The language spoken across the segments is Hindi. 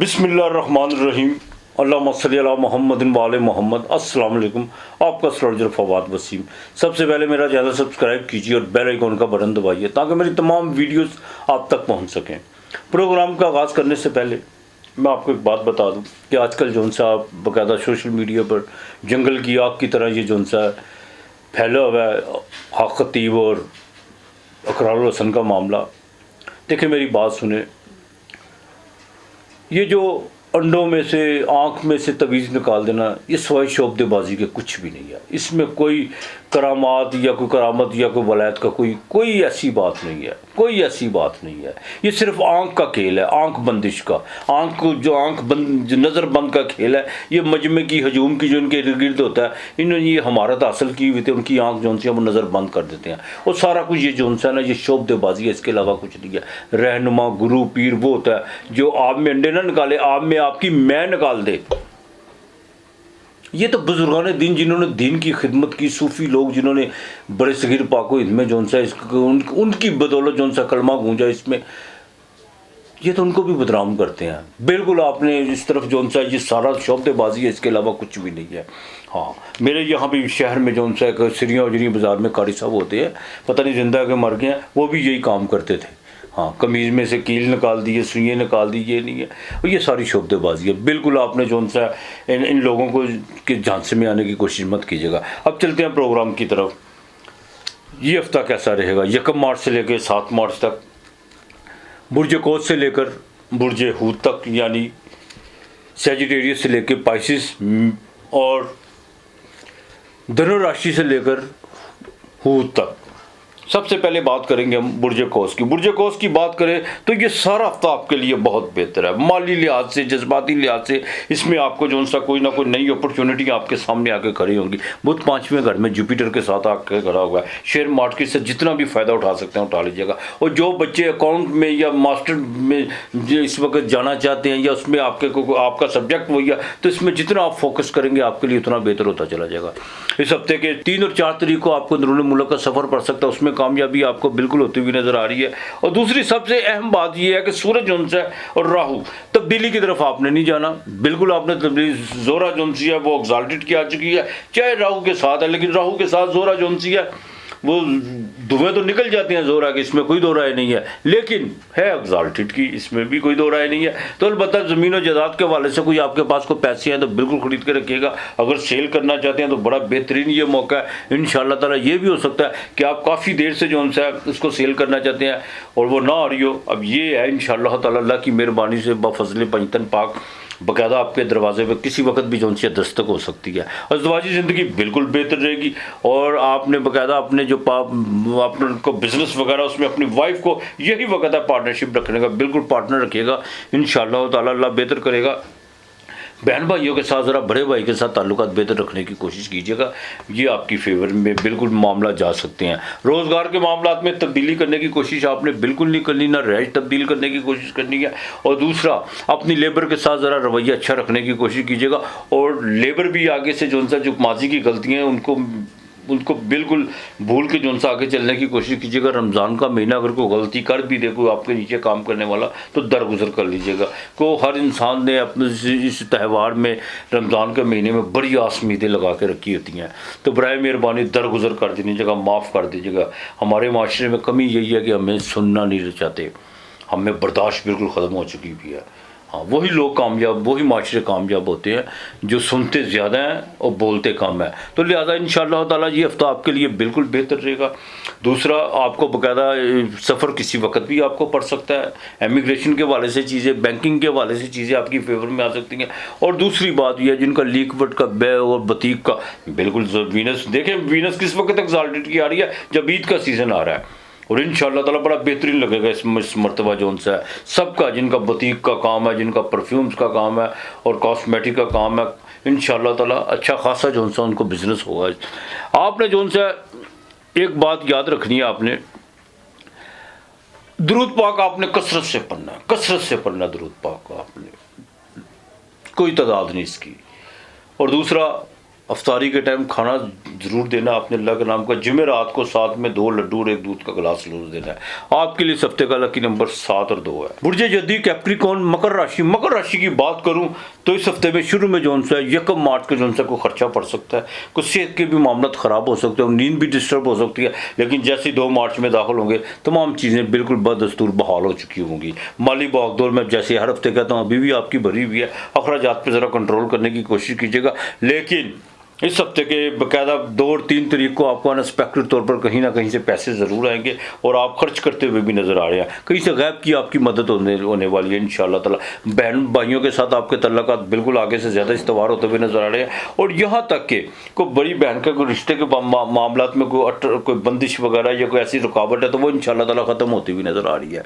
बिस्मिल्लाहिर्रहमानिर्रहीम। अल्लाहुम्मा सल्ली अला मुहम्मदिन व आले मोहम्मद। अस्सलाम वालेकुम। आपका सर्जर फवाद वसीम। सबसे पहले मेरा चैनल सब्सक्राइब कीजिए और बेल आइकॉन का बटन दबाइए ताकि मेरी तमाम वीडियोस आप तक पहुंच सकें। प्रोग्राम का आगाज़ करने से पहले मैं आपको एक बात बता दूं कि आजकल जौन सा बाकायदा सोशल मीडिया पर जंगल की आग की तरह ये जौन सा फैला हुआ है हक खतीब और अकरारुल हसन का मामला। देखिए मेरी बात सुने, ये जो अंडों में से आँख में से तवीज़ निकाल देना ये सवाई शोबदेबाजी के कुछ भी नहीं है। इसमें कोई करामात या कोई करामत या कोई वलायत का कोई ऐसी बात नहीं है, कोई ऐसी बात नहीं है। ये सिर्फ आँख का खेल है, आँख बंदिश का, जो नज़र बंद का खेल है। ये मजमे की हजूम की जो इनके इर्द गिर्द होता है, इन्होंने ये महारत हासिल की हुई थी, उनकी आँख जो सी है वो नज़र बंद कर देते हैं। और सारा कुछ ये जो है ना ये शोबदेबाजी है, इसके अलावा कुछ नहीं है। रहनुमा गुरु पीर वो होता है जो आप में अंडे ना निकाले, आप में आपकी मैं निकाल दे। ये तो बुजुर्गान दीन जिन्होंने दीन की खिदमत की, सूफ़ी लोग जिन्होंने बड़े सगीर पाको इनमें जौन सा उनकी बदौलत जौन सा कलमा गूंजा इसमें, ये तो उनको भी बदनाम करते हैं। बिल्कुल आपने इस तरफ जौन सा ये सारा शोबदेबाजी है, इसके अलावा कुछ भी नहीं है। हाँ, मेरे यहाँ भी शहर में जौन सा सिरिया उजरी बाज़ार में कारी साहब होते हैं, पता नहीं जिंदा के मर गए हैं, वो भी यही काम करते थे। हाँ, कमीज़ में से कील निकाल दी है, सुइयाँ निकाल दी, ये नहीं है। और ये सारी शोबदेबाजी है। बिल्कुल आपने जौन सा इन लोगों को के झांसे में आने की कोशिश मत कीजिएगा। अब चलते हैं प्रोग्राम की तरफ। ये हफ्ता कैसा रहेगा? 1 मार्च से लेकर 7 मार्च तक बुर्ज कोस से लेकर बुर्ज हूत तक, यानी सैजिटेरियस से लेकर पाइसिस और धनु राशि से लेकर हूत तक। सबसे पहले बात करेंगे हम बुर्ज कोस की। बुर्ज कोस की बात करें तो ये सारा हफ्ता आपके लिए बहुत बेहतर है। माली लिहाज से, जज्बाती लिहाज से इसमें आपको जो सा कोई ना कोई नई अपॉर्चुनिटी आपके सामने आके खड़ी होंगी। बुध 5वें घर में जुपिटर के साथ आके खड़ा हुआ है। शेयर मार्केट से जितना भी फ़ायदा उठा सकते हैं उठा लीजिएगा। और जो बच्चे अकाउंट में या मास्टर में जो इस वक्त जाना चाहते हैं या उसमें आपका सब्जेक्ट वही है, तो इसमें जितना आप फोकस करेंगे आपके लिए उतना बेहतर होता चला जाएगा। इस हफ्ते के 3 और 4 तारीख को आपको अंदरूनी मुल्क का सफ़र पड़ सकता है, उसमें कामयाबी आपको बिल्कुल होती हुई नजर आ रही है। और दूसरी सबसे अहम बात यह है कि सूरज उनसे और राहु तब्दीली की तरफ आपने नहीं जाना। बिल्कुल आपने तब्दीली जोरा जोनसी है वो एग्जाल्टेड की आ चुकी है, चाहे राहु के साथ है, लेकिन राहु के साथ जोरा जोनसी है वो धुएं तो निकल जाते हैं जोरा के, इसमें कोई दो राय नहीं है, लेकिन है एग्जाल्टेड की, इसमें भी कोई दो राय नहीं है। तो अलबत्ता ज़मीन और जायदाद के हवाले से कोई आपके पास कोई पैसे हैं तो बिल्कुल खरीद के रखिएगा। अगर सेल करना चाहते हैं तो बड़ा बेहतरीन ये मौका है। इंशाअल्लाह ताला ये भी हो सकता है कि आप काफ़ी देर से जो है उसको सेल करना चाहते हैं और वो ना आ रही हो। अब ये है इंशाअल्लाह ताला अल्लाह की मेहरबानी से बफज़ल पंजतन पाक बाकायदा आपके दरवाजे पे किसी वक्त भी जो सी दस्तक हो सकती है। और ज़िंदगी ज़िंदगी बिल्कुल बेहतर रहेगी। और आपने बाकायदा अपने जो अपने को बिज़नेस वगैरह उसमें अपनी वाइफ को यही वक्त है पार्टनरशिप रखने का, बिल्कुल पार्टनर रखिएगा। इंशाअल्लाह ताला अल्लाह बेहतर करेगा। बहन भाइयों के साथ ज़रा बड़े भाई के साथ ताल्लुकात बेहतर रखने की कोशिश कीजिएगा, ये आपकी फेवर में बिल्कुल मामला जा सकते हैं। रोज़गार के मामलात में तब्दीली करने की कोशिश आपने बिल्कुल नहीं करनी, ना रहायश तब्दील करने की कोशिश करनी है। और दूसरा अपनी लेबर के साथ ज़रा रवैया अच्छा रखने की कोशिश कीजिएगा। और लेबर भी आगे से जो माजी की गलतियाँ हैं उनको बिल्कुल भूल के जो सा आगे चलने की कोशिश कीजिएगा। रमज़ान का महीना अगर कोई गलती कर भी दे कोई आपके नीचे काम करने वाला तो दरगुजर कर लीजिएगा। को हर इंसान ने अपने इस त्यौहार में रमज़ान के महीने में बड़ी आसमीदें लगा के रखी होती हैं, तो बराए मेहरबानी दरगुजर कर दीजिएगा, माफ़ कर दीजिएगा। हमारे माशरे में कमी यही है कि हमें सुनना नहीं चाहते, हमें बर्दाश्त बिल्कुल ख़त्म हो चुकी भी है। हाँ, वही लोग कामयाब, वही माशरे कामयाब होते हैं जो सुनते ज़्यादा हैं और बोलते कम है। तो लिहाजा इंशाअल्लाह ताला ये हफ्ता आपके लिए बिल्कुल बेहतर रहेगा। दूसरा, आपको बाकायदा सफ़र किसी वक्त भी आपको पड़ सकता है। इमिग्रेशन के हवाले से चीज़ें, बैंकिंग के हवाले से चीज़ें आपकी फेवर में आ सकती हैं। और दूसरी बात यह है जिनका लीकवट का बे और बतीक का बिल्कुल वीनस, देखें वीनस किस वक्त एग्जाल्टेड की आ रही है, जब ईद का सीज़न आ रहा है। और इंशाअल्लाह ताला बड़ा बेहतरीन लगेगा इस मरतबा जो सा है सबका, जिनका बुटीक का काम है, जिनका परफ्यूम्स का काम है और कॉस्मेटिक का काम है, इंशाअल्लाह ताला अच्छा खासा जो सा उनको बिजनेस होगा। आपने जो सा एक बात याद रखनी है, आपने दुरूद पाक आपने कसरत से पढ़ना, कसरत से पढ़ना दुरूद पाक को आपने, कोई तादाद नहीं इसकी। और दूसरा, अफ्तारी के टाइम खाना ज़रूर देना अपने अल्लाह के नाम का। जुमेरात को साथ में 2 लड्डू और 1 दूध का गिलास जरूर देना है। आपके लिए इस हफ्ते का लकी नंबर 7 और 2 है। बुर्जे जद्दी कैप्रिकॉर्न मकर राशि की बात करूं तो इस हफ्ते में शुरू में जो सा 1 मार्च को जो सा कोई खर्चा पड़ सकता है, कुछ सेहत के भी मामला ख़राब हो सकते हैं, नींद भी डिस्टर्ब हो सकती है। लेकिन जैसे 2 मार्च में दाखिल होंगे तमाम चीज़ें बिल्कुल बदस्तूर बहाल हो चुकी होंगी। माली भागदौड़ में जैसे हर हफ्ते कहता हूँ अभी भी आपकी भरी हुई है, अखराजात पर ज़रा कंट्रोल करने की कोशिश कीजिएगा। लेकिन इस हफ्ते के बाकायदा 2 और 3 तारीख को आपको अनएक्सपेक्टेड तौर पर कहीं ना कहीं से पैसे ज़रूर आएंगे और आप खर्च करते हुए भी नज़र आ रहे हैं। कहीं से गैब की आपकी मदद होने वाली है इंशाअल्लाह ताला। बहन भाइयों के साथ आपके तल्लुकात बिल्कुल आगे से ज़्यादा इस्तवार होते हुए नज़र आ रहे हैं। और यहाँ तक कि कोई बड़ी बहन के कोई रिश्ते के मामला में कोई बंदिश वगैरह या कोई ऐसी रुकावट है तो वो इंशाअल्लाह ताला ख़त्म होती हुई नज़र आ रही है।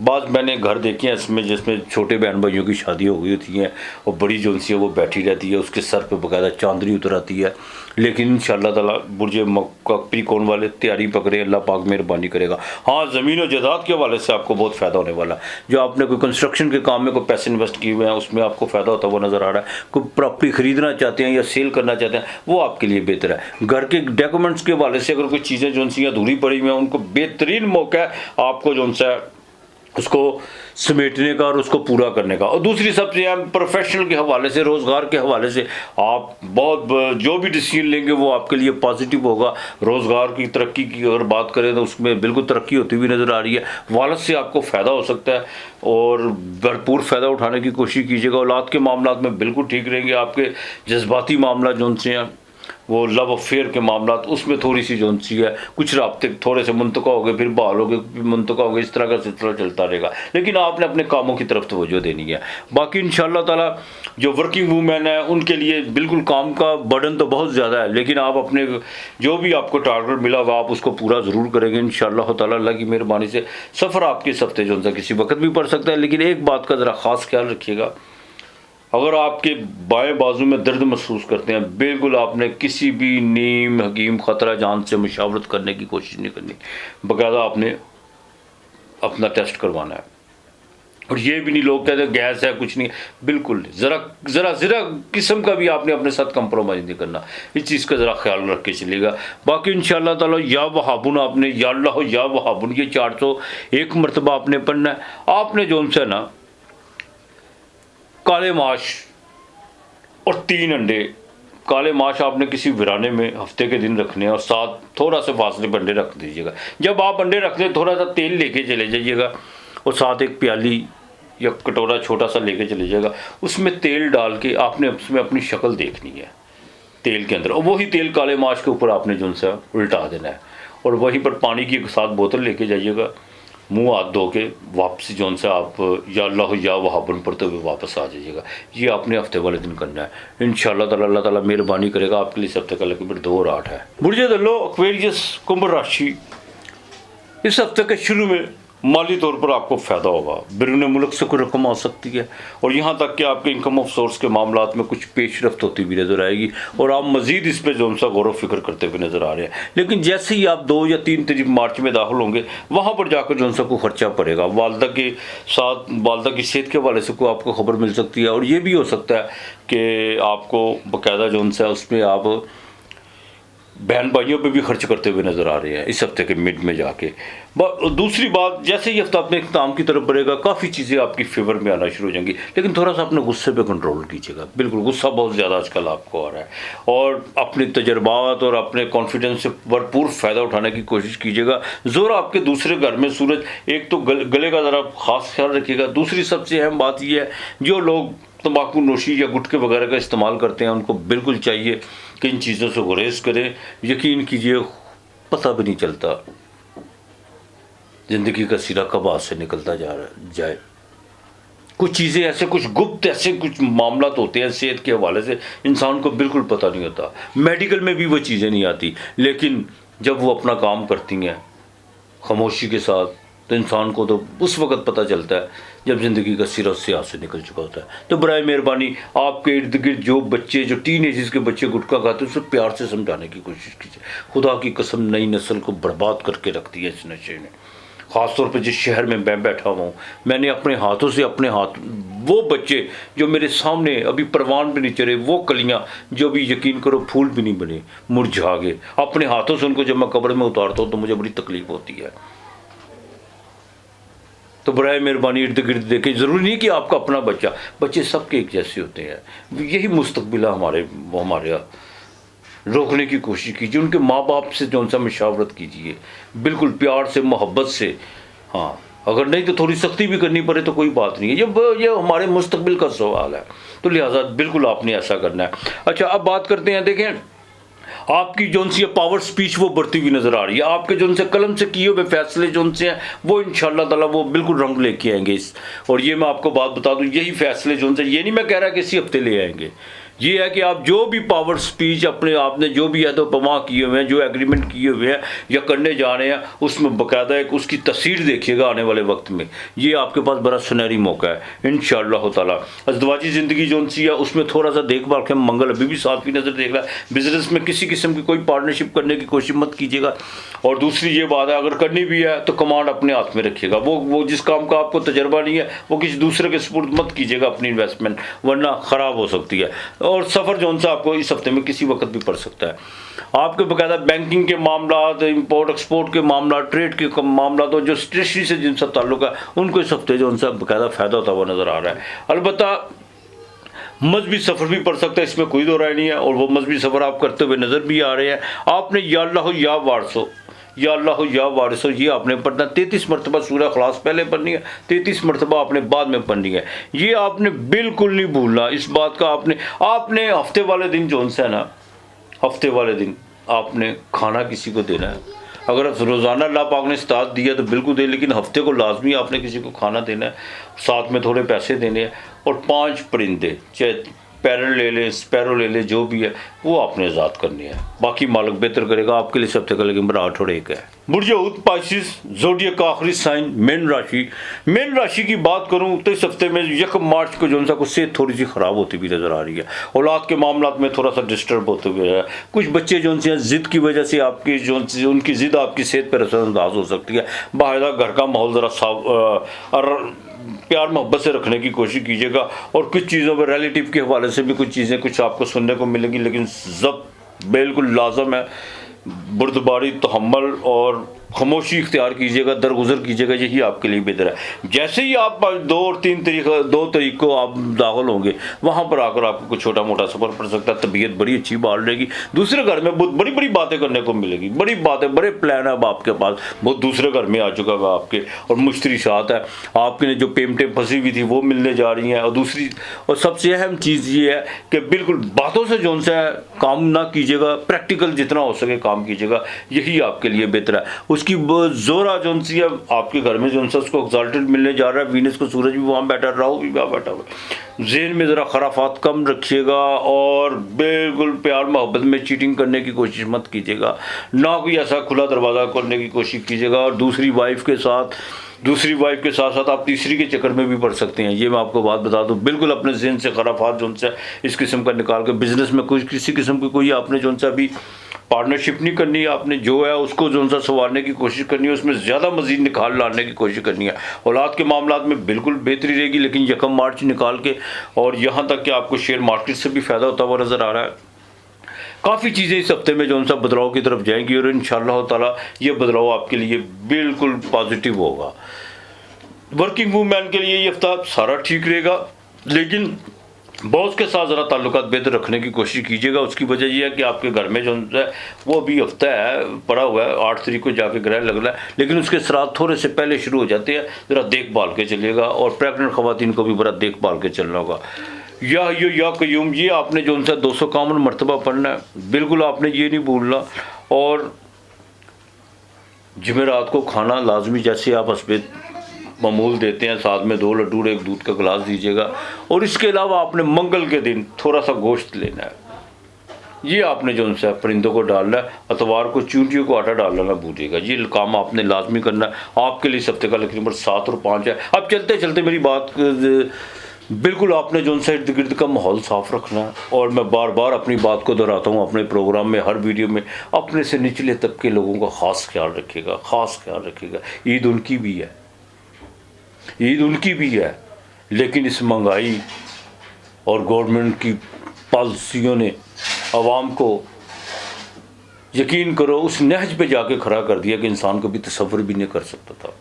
बाज़ मैंने घर देखे हैं इसमें जिसमें छोटे बहन भाइयों की शादी हो गई होती हैं और बड़ी जो सी है वो बैठी रहती है, उसके सर पर बाकायदा चांदनी उतर आती है। लेकिन इंशाअल्लाह ताला बुर्जे कैप्रिकॉर्न वाले तैयारी पकड़े, अल्लाह पाक मेहरबानी करेगा। हाँ, ज़मीन और जायदाद के हवाले से आपको बहुत फ़ायदा होने वाला है। जो आपने कोई कंस्ट्रक्शन के काम में कोई पैसे इन्वेस्ट किए हुए हैं उसमें आपको फ़ायदा होता हुआ नज़र आ रहा है। कोई प्रॉपर्टी ख़रीदना चाहते हैं या सेल करना चाहते हैं वो आपके लिए बेहतर है। घर के डॉक्यूमेंट्स के हवाले से अगर कोई चीज़ें जो सी अधूरी पड़ी हुई हैं उनको बेहतरीन मौका है आपको जो सा उसको समेटने का और उसको पूरा करने का। और दूसरी सबसे अहम प्रोफेशनल के हवाले से, रोज़गार के हवाले से आप बहुत जो भी डिसीजन लेंगे वो आपके लिए पॉजिटिव होगा। रोज़गार की तरक्की की अगर बात करें तो उसमें बिल्कुल तरक्की होती हुई नज़र आ रही है। वालद से आपको फ़ायदा हो सकता है और भरपूर फ़ायदा उठाने की कोशिश कीजिएगा। औलाद के मामला में बिल्कुल ठीक रहेंगे। आपके जज्बाती मामला जो से हैं वो लव अफेयर के मामला उसमें थोड़ी सी जो सी है कुछ राब्ते थोड़े से मुंतका हो गए, फिर बहाल हो गए, मुंतका हो गए, इस तरह का सिलसिला चलता रहेगा। लेकिन आपने अपने कामों की तरफ तवज्जो देनी है। बाकी इंशाअल्लाह ताला जो वर्किंग वूमेन है उनके लिए बिल्कुल काम का बर्डन तो बहुत ज़्यादा है, लेकिन आप अपने जो भी आपको टारगेट मिला हुआ आप उसको पूरा ज़रूर करेंगे इंशाअल्लाह ताला। अल्लाह की मेहरबानी से सफ़र आपके इस हफ्ते जो सा किसी वक्त भी पड़ सकता है। लेकिन एक बात का ज़रा ख़ास ख्याल रखिएगा, अगर आपके बाएं बाजू में दर्द महसूस करते हैं बिल्कुल आपने किसी भी नीम हकीम ख़तरा जान से मुशावरत करने की कोशिश नहीं करनी, बाकायदा आपने अपना टेस्ट करवाना है। और ये भी नहीं लोग कहते गैस है कुछ नहीं, बिल्कुल ज़रा किस्म का भी आपने अपने साथ कंप्रोमाइज़ नहीं करना। इस चीज़ का ज़रा ख्याल रख के चलेगा। बाकी इंशाअल्लाह ताला या वहाबुन आपने या अल्लाह या वहाबुन ये 401 मरतबा आपने पढ़ना है। आपने जो उनसे ना काले माश और 3 अंडे, काले माश आपने किसी वीराने में हफ्ते के दिन रखने हैं और साथ थोड़ा सा फासले पर अंडे रख दीजिएगा। जब आप अंडे रखते हैं थोड़ा सा तेल लेके चले जाइएगा और साथ एक प्याली या कटोरा छोटा सा लेके चले जाइएगा। उसमें तेल डाल के आपने उसमें अपनी शक्ल देखनी है तेल के अंदर, और वही तेल काले माश के ऊपर आपने जो सा उल्टा देना है और वहीं पर पानी की साथ बोतल लेके जाइएगा। मुंह हाथ धो के वापसी जो से आप या अल्लाह या वहाबन पढ़ते हुए वापस आ जाइएगा। ये आपने हफ्ते वाले दिन करना है इंशाअल्लाह ताला। अल्लाह ताला मेहरबानी करेगा आपके लिए। इस हफ्ते का लकी नंबर 2 और 8 है। बुर्जे दल्लो एक्वेरियस कुंभ राशि, इस हफ्ते के शुरू में माली तौर पर आपको फ़ायदा होगा। बिरून मुल्क से कोई रकम आ सकती है और यहाँ तक कि आपके इनकम ऑफ सोर्स के मामला में कुछ पेशरफ्त होती हुई नज़र आएगी और आप मज़ीद इस पर जो सा गौर फिक्र करते हुए नज़र आ रहे हैं। लेकिन जैसे ही आप 2 या 3 तारीख मार्च में दाखिल होंगे वहाँ पर जाकर जो सा कोई खर्चा पड़ेगा। वालदा के साथ वालदा की सेहत के हवाले से कोई आपको खबर मिल सकती है और ये भी हो सकता है कि आपको बाकायदा जो सा उसमें आप बहन भाइयों पे भी खर्च करते हुए नज़र आ रहे हैं इस हफ्ते के मिड में जाके। दूसरी बात, जैसे ही हफ्ता अपने इख्तिताम की तरफ बढ़ेगा काफ़ी चीज़ें आपकी फेवर में आना शुरू हो जाएंगी। लेकिन थोड़ा सा अपने गुस्से पे कंट्रोल कीजिएगा। बिल्कुल गुस्सा बहुत ज़्यादा आजकल आपको आ रहा है और अपने तजर्बात और अपने कॉन्फिडेंस से भरपूर फ़ायदा उठाने की कोशिश कीजिएगा। ज़ोर आपके दूसरे घर में सूरज, एक तो गले का ज़रा ख़ास ख्याल रखिएगा। दूसरी सबसे अहम बात यह है जो लोग तंबाकू नोशी या गुटखे वगैरह का इस्तेमाल करते हैं उनको बिल्कुल चाहिए कि इन चीज़ों से गुरेज करें। यकीन कीजिए पता भी नहीं चलता ज़िंदगी का सिरा कब हाथ से निकलता जाए। कुछ चीज़ें ऐसे, कुछ गुप्त ऐसे कुछ मामला होते हैं सेहत के हवाले से इंसान को बिल्कुल पता नहीं होता। मेडिकल में भी वो चीज़ें नहीं आती, लेकिन जब वो अपना काम करती हैं खामोशी के साथ तो इंसान को तो उस वक़्त पता चलता है जब ज़िंदगी का सिरा उससे हाथ से निकल चुका होता है। तो बराए मेहरबानी आपके इर्द गिर्द जो बच्चे, जो टीनेजर्स के बच्चे गुटखा खाते हैं उसे प्यार से समझाने की कोशिश कीजिए। खुदा की कसम नई नस्ल को बर्बाद करके रख दिया इस नशे ने। ख़ासतौर पर जिस शहर में मैं बैठा हुआ हूँ, मैंने अपने हाथों से अपने हाथ वो बच्चे जो मेरे सामने अभी परवान भी नहीं चढ़े, वो कलियाँ जो अभी यकीन करो फूल भी नहीं बने, मुरझा गए, अपने हाथों से उनको जब मैं कब्र में उतारता हूँ तो मुझे बड़ी तकलीफ होती है। तो बराए मेहरबानी इर्द गिर्द देखें, ज़रूरी नहीं कि आपका अपना बच्चा, बच्चे सबके एक जैसे होते हैं, यही मुस्तकबिल है हमारे रोकने की कोशिश कीजिए, उनके माँ बाप से जो उनसे मशावरत कीजिए, बिल्कुल प्यार से मोहब्बत से। हाँ, अगर नहीं तो थोड़ी सख्ती भी करनी पड़े तो कोई बात नहीं है, ये हमारे मुस्तकबिल का सवाल है, तो लिहाजा बिल्कुल आपने ऐसा करना है। अच्छा, अब बात करते हैं, देखें आपकी जोन सी पावर स्पीच वो बढ़ती हुई नजर आ रही है, आपके जोन से कलम से किए हुए फैसले जोन से हैं वो इंशाल्लाह ताला वो बिल्कुल रंग लेके आएंगे और ये मैं आपको बात बता दूं, यही फैसले जोन से, ये नहीं मैं कह रहा कि इसी हफ्ते ले आएंगे, ये है कि आप जो भी पावर स्पीच अपने आपने जो भी है तो पमा किए हुए हैं, जो एग्रीमेंट किए हुए हैं या करने जा रहे हैं, उसमें बाकायदा एक उसकी तस्वीर देखिएगा आने वाले वक्त में, ये आपके पास बड़ा सुनहरी मौका है इंशाअल्लाह ताला। अज़दवाजी ज़िंदगी जो सी है उसमें थोड़ा सा देखभाल के मंगल अभी भी साथ की नज़र देख रहा है, बिजनेस में किसी किस्म की कोई पार्टनरशिप करने की कोशिश मत कीजिएगा। और दूसरी ये बात है, अगर करनी भी है तो कमांड अपने हाथ में रखिएगा, वो जिस काम का आपको तजर्बा नहीं है वो किसी दूसरे के सपुर्द मत कीजिएगा अपनी इन्वेस्टमेंट, वरना ख़राब हो सकती है। और सफ़र जो सा आपको इस हफ्ते में किसी वक्त भी पड़ सकता है, आपके बकायदा बैंकिंग के मामला, इंपोर्ट एक्सपोर्ट के मामला, ट्रेड के मामला, तो जो स्टेशनरी से जिनसे ताल्लुक है उनको इस हफ्ते जो उनसे बकायदा फ़ायदा होता हुआ नज़र आ रहा है। अलबत्ता मजहबी सफ़र भी पड़ सकता है, इसमें कोई दो राय नहीं है, और वो मजहबी सफ़र आप करते हुए नज़र भी आ रहे हैं। आपने या अल्लाह या वारसो, या अल्लाह या वारिसो, ये आपने पढ़ना 33 मरतबा सूरह इखलास पहले पढ़नी है, 33 मरतबा आपने बाद में पढ़नी है, ये आपने बिल्कुल नहीं भूलना इस बात का। आपने हफ्ते वाले दिन जो है ना, हफ्ते वाले दिन आपने खाना किसी को देना है, अगर रोज़ाना अल्लाह पाक ने इस्तात दिया तो बिल्कुल दे, लेकिन हफ्ते को लाजमी आपने किसी को खाना देना है, साथ में थोड़े पैसे देने हैं, और 5 परिंदे, चाहे पैरट ले लें, स्पैरो ले लें, जो भी है वो आपने आज़ाद करनी है, बाकी मालिक बेहतर करेगा आपके लिए। सब तक लेकिन 8 और 1 है। बुर्ज ऊद पाइसिस ज़ोडिएक का आखिरी साइन मेन राशि। मेन राशि की बात करूं तो इस हफ्ते में 1 मार्च को जो सा सेहत थोड़ी सी ख़राब होती हुई नज़र आ रही है, औलाद के मामला में थोड़ा सा डिस्टर्ब होते हुए है, कुछ बच्चे जो से ज़िद की वजह से आपकी जो उनकी ज़िद आपकी सेहत पर असरअंदाज हो सकती है। बाहर घर का माहौल ज़रा साफ प्यार मोहब्बत से रखने की कोशिश कीजिएगा, और कुछ चीज़ों पर रिलेटिव के हवाले से भी कुछ चीज़ें कुछ आपको सुनने को मिलेंगी, लेकिन ज़ब्त बिल्कुल लाजम है, बुर्दबारी, तहम्मुल और खामोशी इख्तियार कीजिएगा, दरगुजर कीजिएगा, यही आपके लिए बेहतर है। जैसे ही आप 2 और 3 तारीख को आप दाखिल होंगे, वहाँ पर आकर आपको कुछ छोटा मोटा सफ़र पड़ सकता है, तबीयत बड़ी अच्छी बाल रहेगी, दूसरे घर में बहुत बड़ी बड़ी बातें करने को मिलेगी, बड़ी बातें, बड़े प्लान है अब आपके पास, बहुत दूसरे घर में आ चुका है आपके, और मुश्तरी साथ है आपके जो पेमेंटें फंसी हुई थी वो मिलने जा रही हैं। और दूसरी और सबसे अहम चीज़ ये है कि बिल्कुल बातों से जो सा काम ना कीजिएगा, प्रैक्टिकल जितना हो सके काम कीजिएगा, यही आपके लिए बेहतर है। उसकी जोरा जो सी है आपके घर में जो सा उसको एक्साल्टेड मिलने जा रहा है, वीनस को सूरज भी वहाँ बैठा, राहु भी वहाँ बैठा हुआ। ज़हन में ज़रा खराफात कम रखिएगा, और बिल्कुल प्यार मोहब्बत में चीटिंग करने की कोशिश मत कीजिएगा, ना कोई ऐसा खुला दरवाज़ा करने की कोशिश कीजिएगा। और दूसरी वाइफ के साथ साथ आप तीसरी के चक्कर में भी पड़ सकते हैं, ये मैं आपको बात बता दूं। बिल्कुल अपने ज़हन से खराफात जो से इस किस्म का निकाल के, बिज़नेस में कुछ किसी किस्म की कोई आपने जो सा भी पार्टनरशिप नहीं करनी है, आपने जो है उसको जो सा संवारने की कोशिश करनी है, उसमें ज़्यादा मज़ीद निकाल लाने की कोशिश करनी है। औलाद के मामला में बिल्कुल बेहतरी रहेगी, लेकिन 1 मार्च निकाल के, और यहाँ तक कि आपको शेयर मार्केट से भी फ़ायदा होता हुआ नज़र आ रहा है। काफ़ी चीज़ें इस हफ्ते में जो सा बदलाव की तरफ जाएंगी, और इंशाअल्लाह ताला ये बदलाव आपके लिए बिल्कुल पॉजिटिव होगा। वर्किंग वूमेन के लिए ये हफ्ता सारा ठीक रहेगा, लेकिन बॉस के साथ ज़रा ताल्लुकात बेहतर रखने की कोशिश कीजिएगा। उसकी वजह यह है कि आपके घर में जो है वो अभी हफ्ता है पड़ा हुआ है, 8 तारीख को जाके ग्रह लग रहा है, लेकिन उसके असरात थोड़े से पहले शुरू हो जाते हैं, ज़रा देखभाल के चलिएगा, और प्रेगनेंट ख़वातीन को भी बड़ा देखभाल के चलना होगा। या कयूम, ये आपने जो उनसे 251 मरतबा पढ़ना है, बिल्कुल आपने ये नहीं भूलना। और जुमेरात को खाना लाजमी, जैसे आप हस्बे मामूल देते हैं, साथ में 2 लड्डू और 1 दूध का गिलास दीजिएगा। और इसके अलावा आपने मंगल के दिन थोड़ा सा गोश्त लेना है, ये आपने जो उनसे परिंदों को डालना है। अतवार को चूंटियों को आटा डालना ना भूलिएगा, ये काम आपने लाजमी करना है। आपके लिए इस हफ्ते का लकी नंबर 7 और 5 है। अब चलते चलते मेरी बात बिल्कुल आपने जो उनसे इर्द गिर्द का माहौल साफ़ रखना है। और मैं बार बार अपनी बात को दोहराता हूँ अपने प्रोग्राम में, हर वीडियो में, अपने से निचले तबके के लोगों का ख़ास ख्याल रखिएगा, ख़ास ख्याल रखिएगा। ईद उनकी भी है, ईद उनकी भी है, लेकिन इस महंगाई और गवर्नमेंट की पॉलिसियों ने आवाम को, यकीन करो, उस नहज पे जाके खड़ा कर दिया कि इंसान कभी तसव्वुर भी नहीं कर सकता था।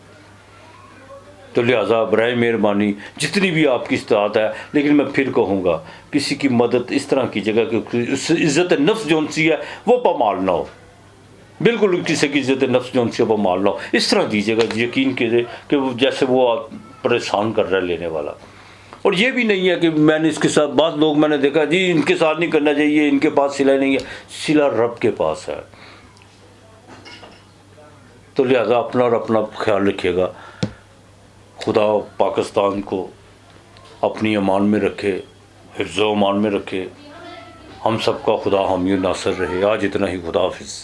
तो लिहाजा बराए मेहरबानी जितनी भी आपकी इस्तात है, लेकिन मैं फिर कहूँगा किसी की मदद इस तरह कीजिएगा कि उस इज़्ज़त नफ्स जो सी है वो पामाल ना हो, बिल्कुल किसी की इज़्ज़त नफ्स जो सी है पामाल ना हो, इस तरह दीजिएगा, यकीन कीजिए कि जैसे वो परेशान कर रहा है लेने वाला। और ये भी नहीं है कि मैंने इसके साथ, बहुत लोग मैंने देखा जी इनके साथ नहीं करना चाहिए, इनके पास सिला नहीं है, सिला रब के पास है। तो लिहाजा अपना और अपना ख्याल रखिएगा। खुदा पाकिस्तान को अपनी अमान में रखे, हिफ्ज़-ओ-अमान में रखे। हम सबका खुदा हामी नासर रहे। आज इतना ही, खुदा हाफिज़।